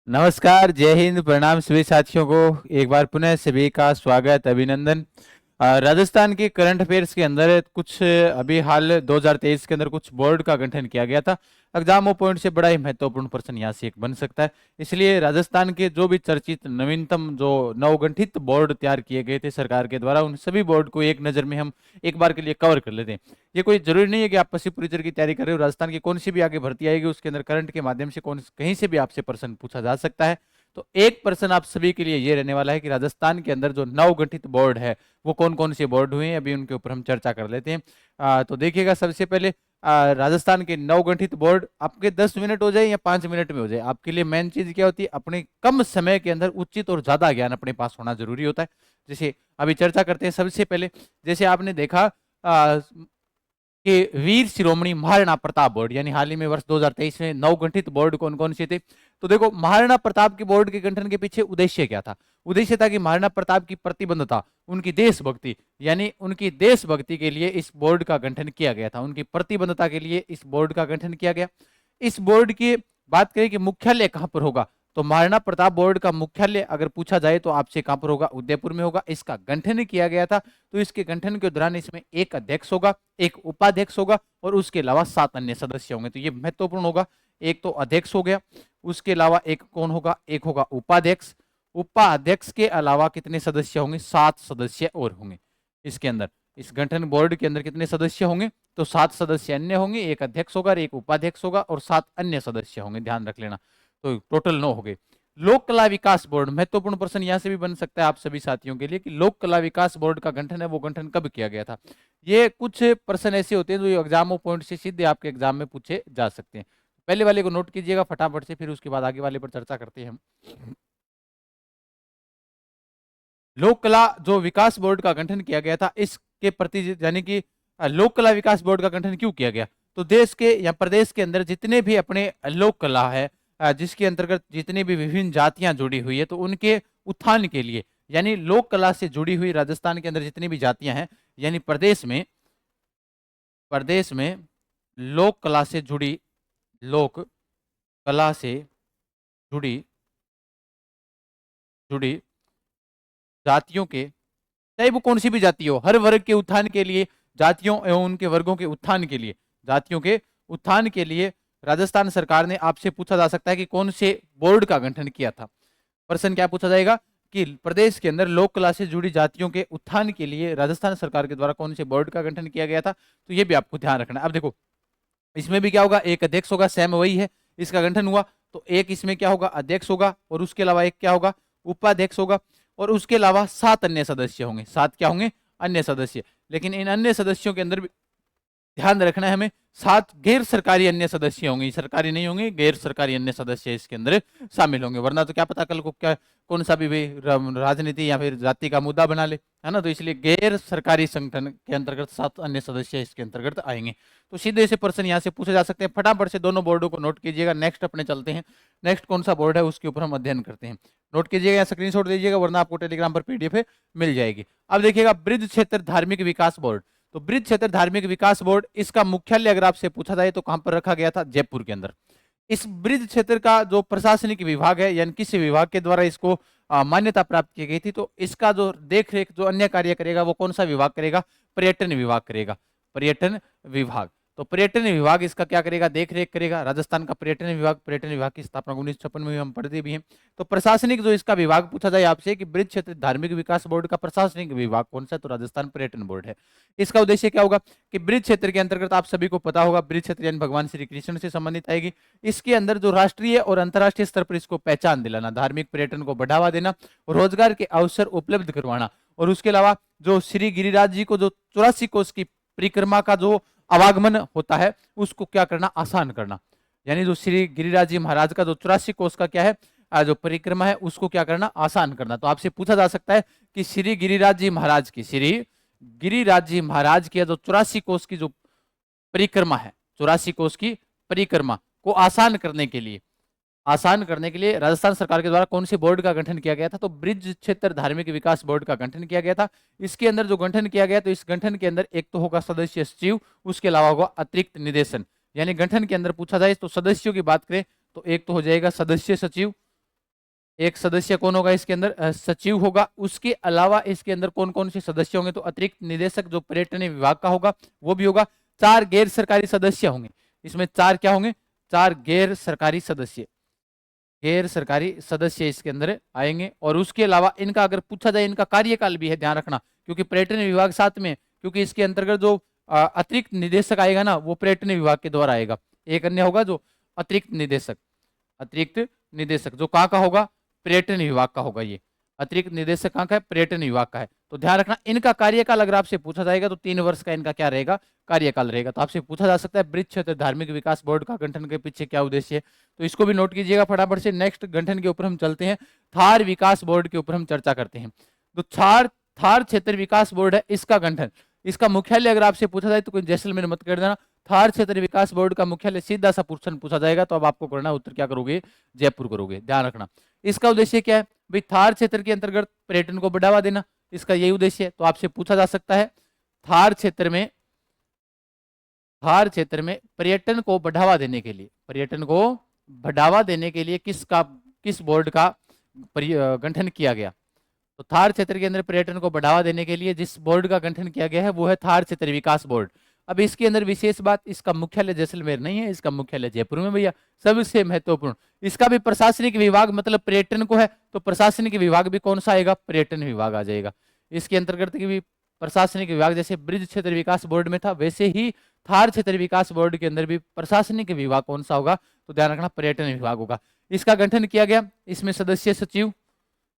नमस्कार, जय हिंद, प्रणाम सभी साथियों को। एक बार पुनः सभी का स्वागत, अभिनंदन। राजस्थान के करंट अफेयर्स के अंदर कुछ अभी हाल 2023 के अंदर कुछ बोर्ड का गठन किया गया था। एग्जामो पॉइंट से बड़ा ही महत्वपूर्ण प्रश्न यहाँ से एक बन सकता है। इसलिए राजस्थान के जो भी चर्चित नवीनतम जो नवगठित बोर्ड तैयार किए गए थे सरकार के द्वारा, उन सभी बोर्ड को एक नज़र में हम एक बार के लिए कवर कर लेते हैं। ये कोई जरूरी नहीं है कि आप पसी परिचर की तैयारी कर रहे हो। राजस्थान की कौन सी भी आगे भर्ती आएगी उसके अंदर करंट के माध्यम से कौन कहीं से भी आपसे प्रश्न पूछा जा सकता है। तो एक प्रश्न आप सभी के लिए ये रहने वाला है कि राजस्थान के अंदर जो नवगठित बोर्ड है वो कौन कौन से बोर्ड हुए हैं, अभी उनके ऊपर हम चर्चा कर लेते हैं। तो देखिएगा, सबसे पहले राजस्थान के नवगठित बोर्ड आपके 10 मिनट हो जाए या 5 मिनट में हो जाए, आपके लिए मेन चीज क्या होती है, अपने कम समय के अंदर उचित और ज्यादा ज्ञान अपने पास होना जरूरी होता है। जैसे अभी चर्चा करते हैं सबसे पहले। जैसे आपने देखा कि वीर शिरोमणि महाराणा प्रताप बोर्ड, यानी हाल ही में वर्ष 2023 में नवगठित बोर्ड कौन कौन से थे। तो देखो, महाराणा प्रताप के बोर्ड के गठन के पीछे उद्देश्य क्या था। उद्देश्य था कि महाराणा प्रताप की प्रतिबद्धता, उनकी देशभक्ति, यानी उनकी देशभक्ति के लिए इस बोर्ड का गठन किया गया था। उनकी प्रतिबद्धता के लिए इस बोर्ड का गठन किया गया। इस बोर्ड की बात करें कि मुख्यालय कहां पर होगा, तो महाराणा प्रताप बोर्ड का मुख्यालय अगर पूछा जाए तो आपसे कहां पर होगा, उदयपुर में होगा। इसका गठन किया गया था, तो इसके गठन के दौरान इसमें एक अध्यक्ष होगा, एक उपाध्यक्ष होगा और उसके अलावा 7 अन्य सदस्य होंगे। तो ये महत्वपूर्ण होगा। एक तो अध्यक्ष हो गया, उसके अलावा एक कौन होगा, एक होगा उपाध्यक्ष। उपाध्यक्ष के अलावा कितने सदस्य होंगे, 7 सदस्य और होंगे। इसके अंदर इस गठन बोर्ड के अंदर कितने सदस्य होंगे, तो 7 सदस्य अन्य होंगे, एक अध्यक्ष होगा, एक उपाध्यक्ष होगा और 7 अन्य सदस्य होंगे, ध्यान रख लेना। तो टोटल 9 हो गए। लोक कला विकास बोर्ड, महत्वपूर्ण प्रश्न यहां से भी बन सकता है आप सभी साथियों के लिए कि लोक कला विकास बोर्ड का गठन है वो गठन कब किया गया था। ये कुछ प्रश्न ऐसे होते हैं जो एग्जामों पॉइंट से सीधे आपके एग्जाम में पूछे जा सकते हैं। पहले वाले को नोट कीजिएगा फटाफट से, फिर उसके बाद आगे वाले पर चर्चा करते हैं हम। लोक कला जो विकास बोर्ड का गठन किया गया था, इसके प्रति यानी कि लोक कला विकास बोर्ड का गठन क्यों किया गया, तो देश के या प्रदेश के अंदर जितने भी अपने लोक कला है, जिसके अंतर्गत जितनी भी विभिन्न जातियां जुड़ी हुई है, तो उनके उत्थान के लिए, यानी लोक कला से जुड़ी हुई राजस्थान के अंदर जितनी भी जातियां हैं, यानी प्रदेश में लोक कला से जुड़ी, लोक कला से जुड़ी जुड़ी जातियों के, चाहे वो कौन सी भी जाति हो, हर वर्ग के उत्थान के लिए, जातियों एवं उनके वर्गों के उत्थान के लिए, जातियों के उत्थान के लिए राजस्थान सरकार ने, आपसे पूछा जा सकता है कि कौन से बोर्ड का गठन किया था। प्रश्न क्या पूछा जाएगा कि प्रदेश के अंदर लोक कला से जुड़ी जातियों के उत्थान के लिए राजस्थान सरकार के द्वारा कौन से बोर्ड का गठन किया गया था। तो ये भी आपको ध्यान रखना है। अब देखो, इसमें भी क्या होगा, एक अध्यक्ष होगा, सेम वही है, इसका गठन हुआ तो एक इसमें क्या होगा, अध्यक्ष होगा, और उसके अलावा एक क्या होगा, उपाध्यक्ष होगा, और उसके अलावा 7 अन्य सदस्य होंगे। 7 क्या होंगे, अन्य सदस्य। लेकिन इन अन्य सदस्यों के अंदर भी ध्यान रखना है हमें, 7 गैर सरकारी अन्य सदस्य होंगे, सरकारी नहीं होंगे, गैर सरकारी अन्य सदस्य इसके अंदर शामिल होंगे। वरना तो क्या पता कल को क्या कौन सा भी राजनीति या फिर जाति का मुद्दा बना ले, है ना। तो इसलिए गैर सरकारी संगठन के अंतर्गत 7 अन्य सदस्य इसके अंतर्गत आएंगे। तो सीधे से प्रश्न यहाँ से पूछे जा सकते हैं। फटाफट से दोनों बोर्डों को नोट कीजिएगा। नेक्स्ट अपने चलते हैं, नेक्स्ट कौन सा बोर्ड है उसके ऊपर हम अध्ययन करते हैं। नोट कीजिएगा या स्क्रीनशॉट दीजिएगा, वरना आपको टेलीग्राम पर पीडीएफ मिल जाएगी। अब देखिएगा, ब्रिज क्षेत्र धार्मिक विकास बोर्ड। तो ब्रिज क्षेत्र धार्मिक विकास बोर्ड, इसका मुख्यालय अगर आपसे पूछा जाए तो कहां पर रखा गया था, जयपुर के अंदर। इस ब्रिज क्षेत्र का जो प्रशासनिक विभाग है, यानी किस विभाग के द्वारा इसको मान्यता प्राप्त की गई थी, तो इसका जो देख रेख जो अन्य कार्य करेगा वो कौन सा विभाग करेगा, पर्यटन विभाग करेगा। पर्यटन विभाग, तो पर्यटन विभाग इसका क्या करेगा, देख रेख करेगा। राजस्थान का पर्यटन विभाग की स्थापना 1956 में हम पढ़ते भी हैं। तो प्रशासनिक जो इसका विभाग पूछा जाए आपसे कि ब्रिज क्षेत्र धार्मिक विकास बोर्ड का प्रशासनिक विभाग कौन सा, तो राजस्थान पर्यटन बोर्ड है। इसका उद्देश्य क्या होगा कि ब्रिज क्षेत्र के अंतर्गत, आप सभी को पता होगा, ब्रिज क्षेत्र यानी भगवान श्री कृष्ण से संबंधित आएगी। इसके अंदर जो राष्ट्रीय और अंतर्राष्ट्रीय स्तर पर इसको पहचान दिलाना, धार्मिक पर्यटन को बढ़ावा देना, रोजगार के अवसर उपलब्ध करवाना, और उसके अलावा जो श्री गिरिराज जी को जो 84 कोस की परिक्रमा का जो आवागमन होता है उसको क्या करना, आसान करना। यानी जो श्री गिरिराज जी महाराज का जो 84 कोस का क्या है, जो परिक्रमा है उसको क्या करना, आसान करना। तो आपसे पूछा जा सकता है कि श्री गिरिराज जी महाराज की, श्री गिरिराज जी महाराज की जो 84 कोस की जो परिक्रमा है, 84 कोस की परिक्रमा को आसान करने के लिए, राजस्थान सरकार के द्वारा कौन से बोर्ड का गठन किया गया था, तो ब्रिज क्षेत्र धार्मिक विकास बोर्ड का गठन किया गया था। इसके अंदर जो गठन किया गया, तो इस गठन के अंदर एक तो होगा सदस्य सचिव, उसके अलावा होगा अतिरिक्त निदेशन। यानी गठन के अंदर पूछा जाए तो सदस्यों की बात करें तो एक तो हो जाएगा सदस्य सचिव, एक सदस्य कौन होगा इसके अंदर? सचिव होगा। उसके अलावा इसके अंदर कौन कौन से सदस्य होंगे? तो अतिरिक्त निदेशक जो पर्यटन विभाग का होगा वो भी होगा। 4 गैर सरकारी सदस्य होंगे। इसमें 4 क्या होंगे? 4 गैर सरकारी सदस्य, गैर सरकारी सदस्य इसके अंदर आएंगे। और उसके अलावा इनका अगर पूछा जाए, इनका कार्यकाल भी है, ध्यान रखना, क्योंकि पर्यटन विभाग साथ में, क्योंकि इसके अंतर्गत जो अतिरिक्त निदेशक आएगा ना, वो पर्यटन विभाग के द्वारा आएगा। एक अन्य होगा जो अतिरिक्त निदेशक, अतिरिक्त निदेशक जो कहाँ का होगा? पर्यटन विभाग का होगा। ये अतिरिक्त निदेशक कहाँ का है? पर्यटन विभाग का है। तो ध्यान रखना, इनका कार्यकाल अगर आपसे पूछा जाएगा तो 3 वर्ष का इनका क्या रहेगा? कार्यकाल रहेगा। तो आपसे पूछा जा सकता है ब्रिज क्षेत्र धार्मिक विकास बोर्ड का गठन के पीछे क्या उद्देश्य है, तो इसको भी नोट कीजिएगा फटाफट से। नेक्स्ट गठन के ऊपर हम चलते हैं, थार विकास बोर्ड के ऊपर हम चर्चा करते हैं। तो थार क्षेत्र विकास बोर्ड है, इसका गठन, इसका मुख्यालय अगर आपसे पूछा जाए तो कोई जैसलमेर मत कर देना। थार क्षेत्र विकास बोर्ड का मुख्यालय सीधा सा प्रश्न पूछा जाएगा, तो अब आपको करना उत्तर क्या करोगे? जयपुर करोगे। ध्यान रखना, इसका उद्देश्य क्या है भाई? थार क्षेत्र के अंतर्गत पर्यटन को बढ़ावा देना, इसका यही उद्देश्य है। तो आपसे पूछा जा सकता है थार क्षेत्र में पर्यटन को बढ़ावा देने के लिए, पर्यटन को बढ़ावा देने के लिए किस बोर्ड का गठन किया गया? तो थार क्षेत्र के अंदर पर्यटन को बढ़ावा देने के लिए जिस बोर्ड का गठन किया गया है वो है थार क्षेत्र विकास बोर्ड। अब इसके अंदर विशेष बात, इसका मुख्यालय जैसलमेर नहीं है, इसका मुख्यालय जयपुर में भैया। सबसे महत्वपूर्ण, इसका भी प्रशासनिक विभाग, मतलब पर्यटन को है तो प्रशासनिक विभाग भी कौन सा आएगा? पर्यटन विभाग आ जाएगा। इसके अंतर्गत की भी प्रशासनिक विभाग जैसे ब्रिज क्षेत्र विकास बोर्ड में था, वैसे ही थार क्षेत्र विकास बोर्ड के अंदर भी प्रशासनिक विभाग कौन सा होगा? तो ध्यान रखना, पर्यटन विभाग होगा। इसका गठन किया गया, इसमें सदस्य सचिव,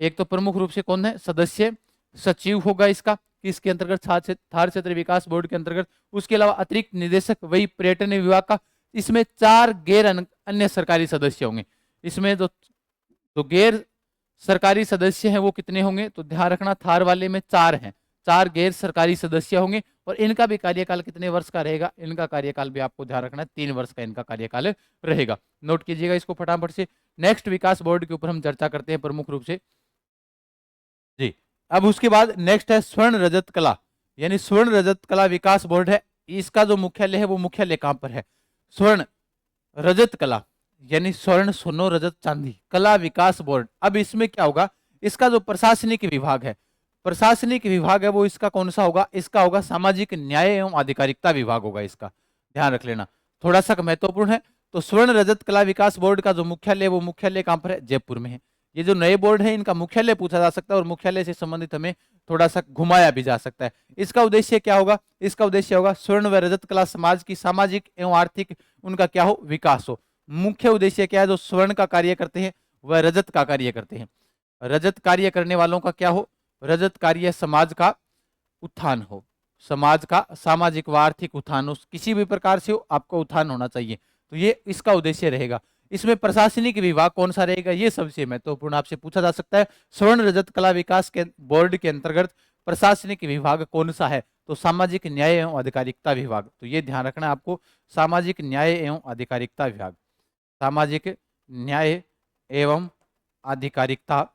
एक तो प्रमुख रूप से कौन है? सदस्य सचिव होगा इसका, इसके अंतर्गत थार क्षेत्र विकास बोर्ड के अंतर्गत। उसके अलावा अतिरिक्त निदेशक वही पर्यटन विभाग का। इसमें 4 गैर अन्य सरकारी सदस्य होंगे। इसमें जो गैर सरकारी सदस्य हैं वो कितने होंगे? तो ध्यान रखना, थार वाले में 4 हैं, 4 गैर सरकारी सदस्य होंगे। और इनका भी कार्यकाल कितने वर्ष का रहेगा? इनका कार्यकाल भी आपको ध्यान रखना है, 3 वर्ष का इनका कार्यकाल रहेगा। नोट कीजिएगा इसको फटाफट से। नेक्स्ट विकास बोर्ड के ऊपर हम चर्चा करते हैं प्रमुख रूप से जी। अब उसके बाद नेक्स्ट है स्वर्ण रजत कला, यानी स्वर्ण रजत कला विकास बोर्ड है। इसका जो मुख्यालय है वो मुख्यालय कहां पर है? स्वर्ण रजत कला, यानी स्वर्ण सोनो रजत चांदी कला विकास बोर्ड। अब इसमें क्या होगा? इसका जो प्रशासनिक विभाग है, प्रशासनिक विभाग है वो इसका कौन सा होगा? इसका होगा सामाजिक न्याय एवं आधिकारिकता विभाग होगा इसका। ध्यान रख लेना, थोड़ा सा महत्वपूर्ण है। तो स्वर्ण रजत कला विकास बोर्ड का जो मुख्यालय है वो मुख्यालय कहां पर है? जयपुर में है। ये जो नए बोर्ड है इनका मुख्यालय पूछा जा सकता है, और मुख्यालय से संबंधित हमें थोड़ा सा घुमाया भी जा सकता है। इसका उद्देश्य क्या होगा? इसका उद्देश्य होगा स्वर्ण व रजत कला समाज की सामाजिक एवं आर्थिक उनका क्या हो? विकास हो। मुख्य उद्देश्य क्या है? जो स्वर्ण का कार्य करते हैं वह रजत का कार्य करते हैं। रजत कार्य करने वालों का क्या हो? रजत कार्य समाज का उत्थान हो, समाज का सामाजिक व आर्थिक उत्थान हो, किसी भी प्रकार से हो, आपको उत्थान होना चाहिए। तो ये इसका उद्देश्य रहेगा। इसमें प्रशासनिक विभाग कौन सा रहेगा? ये सबसे महत्वपूर्ण आपसे पूछा जा सकता है। स्वर्ण रजत कला विकास के बोर्ड के अंतर्गत प्रशासनिक विभाग कौन सा है? तो सामाजिक न्याय एवं आधिकारिकता विभाग। तो ये ध्यान रखना है आपको, सामाजिक न्याय एवं आधिकारिकता विभाग, सामाजिक न्याय एवं आधिकारिकता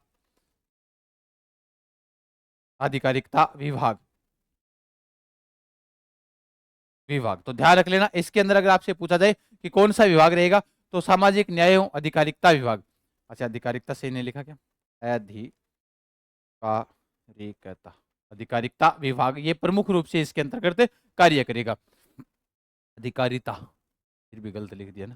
विभाग। तो ध्यान रख लेना, इसके अंदर अगर आपसे पूछा जाए कि कौन सा विभाग रहेगा तो सामाजिक न्याय एवं आधिकारिकता विभाग। अच्छा, आधिकारिकता से नहीं लिखा क्या? आधिकारिकता विभाग ये प्रमुख रूप से इसके अंतर्गत कार्य करेगा। अधिकारिता फिर भी गलत लिख दिया ना,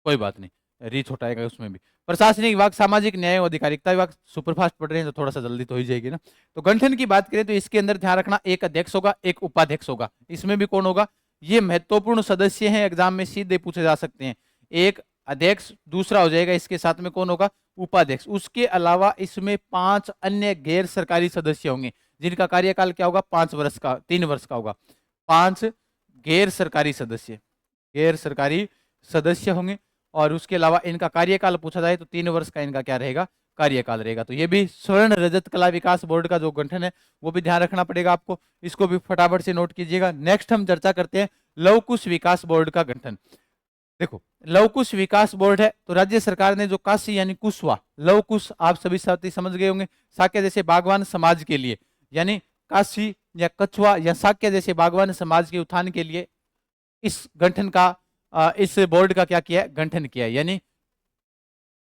कोई बात नहीं, रीच हटाएगा उसमें भी। प्रशासनिक विभाग, सामाजिक न्याय एवं आधिकारिकता विभाग। सुपरफास्ट पढ़ रहे हैं तो थोड़ा सा जल्दी तो हो जाएगी ना। तो गठन की बात करें तो इसके अंदर ध्यान रखना, एक अध्यक्ष होगा, एक उपाध्यक्ष होगा। इसमें भी कौन होगा? ये महत्वपूर्ण सदस्य हैं, एग्जाम में सीधे पूछे जा सकते हैं। एक अध्यक्ष, दूसरा हो जाएगा इसके साथ में कौन होगा? उपाध्यक्ष। उसके अलावा इसमें 5 अन्य गैर सरकारी सदस्य होंगे जिनका कार्यकाल क्या होगा? 5 वर्ष का, 3 वर्ष का होगा। 5 गैर सरकारी सदस्य होंगे। और उसके अलावा इनका कार्यकाल पूछा जाए तो 3 वर्ष का इनका क्या रहेगा? कार्यकाल रहेगा। तो ये भी स्वर्ण रजत कला विकास बोर्ड का जो गठन है वो भी ध्यान रखना पड़ेगा आपको, इसको भी फटाफट से नोट कीजिएगा। नेक्स्ट हम चर्चा करते हैं लव कुश विकास बोर्ड का गठन। देखो, लव कुश विकास बोर्ड है तो राज्य सरकार ने जो काशी यानी कुशवा, लव कुश आप सभी साथी समझ गए होंगे, साक्य जैसे बागवान समाज के लिए, यानी काशी या कछुआ या साक्य जैसे बागवान समाज के उत्थान के लिए इस गठन का इस बोर्ड का क्या किया है? गठन किया है। यानी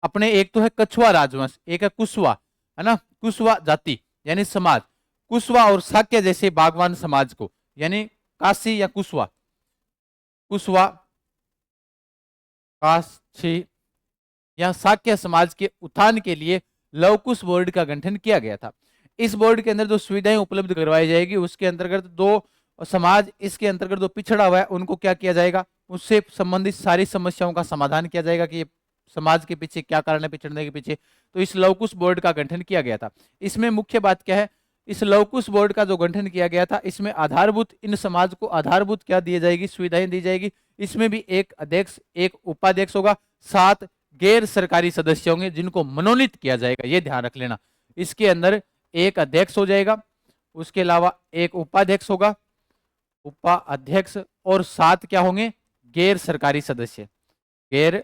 अपने एक तो है कछुआ राजवंश, एक है कुशवा, है ना, कुशवा जाति यानी समाज, कुशवा और शाक्य जैसे बागवान समाज को, यानी काशी या कुशवा, कुशवा, काशी या शाक्य समाज के उत्थान के लिए लव कुश बोर्ड का गठन किया गया था। इस बोर्ड के अंदर जो सुविधाएं उपलब्ध करवाई जाएगी उसके अंतर्गत दो समाज, इसके अंतर्गत जो पिछड़ा हुआ है उनको क्या किया जाएगा, उससे संबंधित सारी समस्याओं का समाधान किया जाएगा कि ये समाज के पीछे क्या कारण है पिछड़ने के पीछे। तो इस लवकुश बोर्ड का गठन किया गया था। इसमें मुख्य बात क्या है, इस लवकुश बोर्ड का जो गठन किया गया था इसमें आधारभूत, इन समाज को आधारभूत क्या दी जाएगी, सुविधाएं दी जाएगी। इसमें भी एक अध्यक्ष एक उपाध्यक्ष होगा, 7 गैर सरकारी सदस्य होंगे जिनको मनोनीत किया जाएगा, ये ध्यान रख लेना। इसके अंदर एक अध्यक्ष हो जाएगा, उसके अलावा एक उपाध्यक्ष होगा, उपाध्यक्ष, और 7 क्या होंगे, गैर सरकारी सदस्य, गैर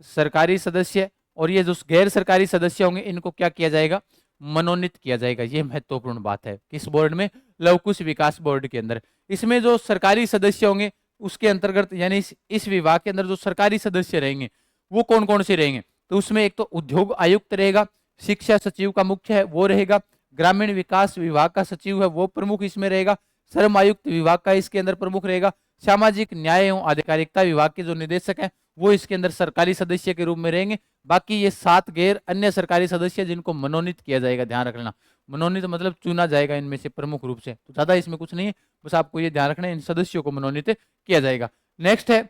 सरकारी सदस्य। और ये जो गैर सरकारी सदस्य होंगे इनको क्या किया जाएगा, मनोनीत किया जाएगा। ये महत्वपूर्ण बात है किस बोर्ड में, लवकुश विकास बोर्ड के अंदर। इसमें जो सरकारी सदस्य होंगे उसके अंतर्गत, यानी इस विभाग के अंदर जो सरकारी सदस्य रहेंगे वो कौन कौन से रहेंगे, तो उसमें एक तो उद्योग आयुक्त रहेगा, शिक्षा सचिव का मुख्य है वो रहेगा, ग्रामीण विकास विभाग का सचिव है वो प्रमुख इसमें रहेगा, श्रम आयुक्त विभाग का इसके अंदर प्रमुख रहेगा, सामाजिक न्याय एवं आधिकारिकता विभाग के जो निदेशक हैं वो इसके अंदर सरकारी सदस्य के रूप में रहेंगे। बाकी ये 7 गैर अन्य सरकारी सदस्य जिनको मनोनीत किया जाएगा, ध्यान रखना, मनोनीत मतलब चुना जाएगा इनमें से प्रमुख रूप से, तो ज्यादा इसमें कुछ नहीं है, बस आपको ये ध्यान रखना है इन सदस्यों को मनोनीत किया जाएगा। नेक्स्ट है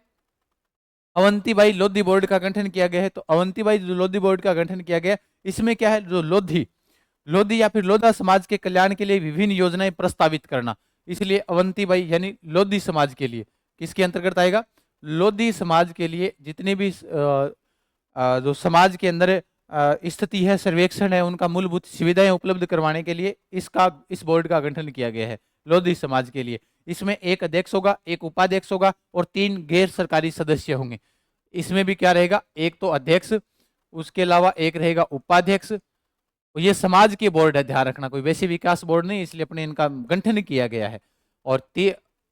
अवंतीबाई लोधी बोर्ड का गठन किया गया है। तो अवंतीबाई जो लोधी बोर्ड का गठन किया गया, इसमें क्या है, जो लोधी या फिर लोधा समाज के कल्याण के लिए विभिन्न योजनाएं प्रस्तावित करना, इसलिए अवंतीबाई यानी लोधी समाज के लिए, किसके अंतर्गत आएगा, लोधी समाज के लिए जितने भी जो समाज के अंदर स्थिति है, सर्वेक्षण है, उनका मूलभूत सुविधाएं उपलब्ध करवाने के लिए इस बोर्ड का गठन किया गया है लोधी समाज के लिए। इसमें एक अध्यक्ष होगा, एक उपाध्यक्ष होगा और 3 गैर सरकारी सदस्य होंगे। इसमें भी क्या रहेगा, एक तो अध्यक्ष, उसके अलावा एक रहेगा उपाध्यक्ष। ये समाज के बोर्ड है, ध्यान रखना, कोई वैसे विकास बोर्ड नहीं, इसलिए अपने इनका गठन किया गया है। और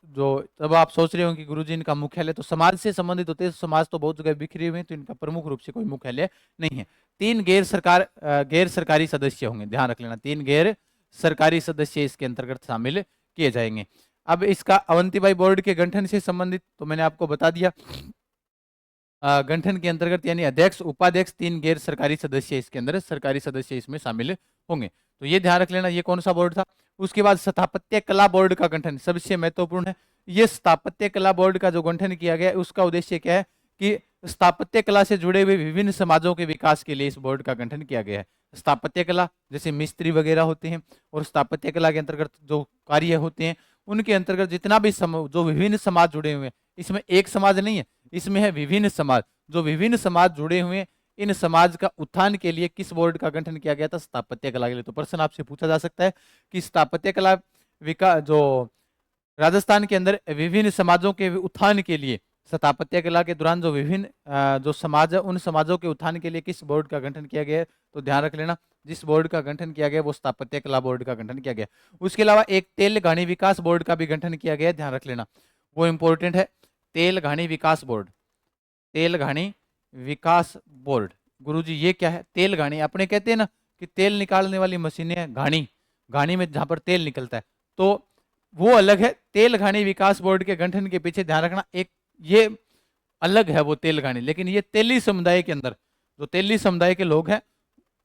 जो तब आप सोच रहे हो कि गुरुजी इनका मुख्यालय तो समाज से संबंधित होते हैं, समाज तो बहुत जगह बिखरे हुए हैं, तो इनका प्रमुख रूप से कोई मुख्यालय नहीं है। 3 गैर सरकारी सदस्य होंगे, ध्यान रख लेना, 3 गैर सरकारी सदस्य इसके अंतर्गत शामिल किए जाएंगे। अब इसका अवंतीबाई बोर्ड के गठन से संबंधित तो मैंने आपको बता दिया, गठन के अंतर्गत यानी अध्यक्ष उपाध्यक्ष 3 गैर सरकारी सदस्य इसके अंदर सरकारी सदस्य इसमें शामिल होंगे, तो ये ध्यान रख लेना। ये कौन सा बोर्ड था। उसके बाद स्थापत्य कला बोर्ड का गठन सबसे महत्वपूर्ण है। ये स्थापत्य कला बोर्ड का जो गठन किया गया उसका उद्देश्य क्या है कि स्थापत्य कला से जुड़े हुए विभिन्न समाजों के विकास के लिए इस बोर्ड का गठन किया गया है। स्थापत्य कला जैसे मिस्त्री वगैरह होते हैं, और स्थापत्य कला के अंतर्गत जो कार्य होते हैं उनके अंतर्गत जितना भी जो विभिन्न समाज जुड़े हुए हैं, इसमें एक समाज नहीं है, इसमें है विभिन्न समाज, जो विभिन्न समाज जुड़े हुए हैं, इन समाज का उत्थान के लिए किस बोर्ड का गठन किया गया था, स्थापत्य कला के लिए। तो प्रश्न आपसे पूछा जा सकता है कि स्थापत्य कला विकास जो राजस्थान के अंदर विभिन्न समाजों के उत्थान के लिए स्थापत्य कला के दौरान जो विभिन्न जो समाज है उन समाजों के उत्थान के लिए किस बोर्ड का गठन किया गया है, तो ध्यान रख लेना जिस बोर्ड का गठन किया गया वो स्थापत्य कला बोर्ड का गठन किया गया। उसके अलावा एक तेल घानी विकास बोर्ड का भी गठन किया गया, ध्यान रख लेना, वो इंपॉर्टेंट है। तेल घानी विकास बोर्ड, तेल घानी विकास बोर्ड, गुरुजी ये क्या है, तेल घानी, अपने कहते हैं ना कि तेल निकालने वाली मशीनें घानी, घानी में जहां पर तेल निकलता है, तो वो अलग है। तेल घानी विकास बोर्ड के गठन के पीछे ध्यान रखना एक ये अलग है वो तेल घानी, लेकिन ये तेली समुदाय के अंदर जो तेली समुदाय के लोग हैं,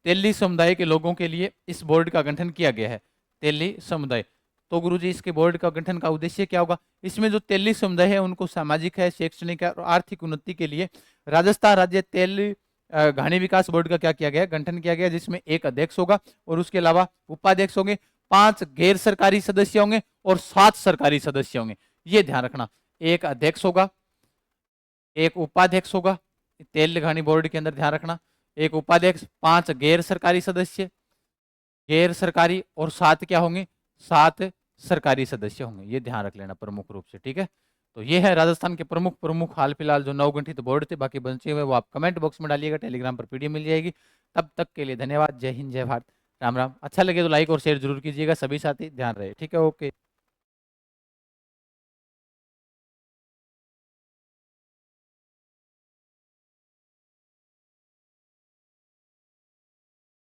तेली समुदाय के लोगों के लिए इस बोर्ड का गठन किया गया है, तेली समुदाय। तो गुरुजी इसके बोर्ड का गठन का उद्देश्य क्या होगा, इसमें जो तेली समुदाय है उनको सामाजिक है, शैक्षणिक है और आर्थिक उन्नति के लिए राजस्थान राज्य तेल घानी विकास बोर्ड का क्या किया गया, गठन किया गया, जिसमें एक अध्यक्ष होगा और उसके अलावा उपाध्यक्ष होंगे, 5 गैर सरकारी सदस्य होंगे और 7 सरकारी सदस्य होंगे। ये ध्यान रखना, एक अध्यक्ष होगा, एक उपाध्यक्ष होगा तेल घानी बोर्ड के अंदर, ध्यान रखना, एक उपाध्यक्ष, 5 गैर सरकारी सदस्य, गैर सरकारी, और 7 क्या होंगे, 7 सरकारी सदस्य होंगे। ये ध्यान रख लेना प्रमुख रूप से, ठीक है। तो ये है राजस्थान के प्रमुख हाल फिलहाल जो नवगठित बोर्ड थे, बाकी बचे हुए वो आप कमेंट बॉक्स में डालिएगा, टेलीग्राम पर पीडीएफ मिल जाएगी। तब तक के लिए धन्यवाद, जय हिंद जय भारत, राम राम। अच्छा लगे तो लाइक और शेयर जरूर कीजिएगा, सभी साथी ध्यान रहे, ठीक है, ओके।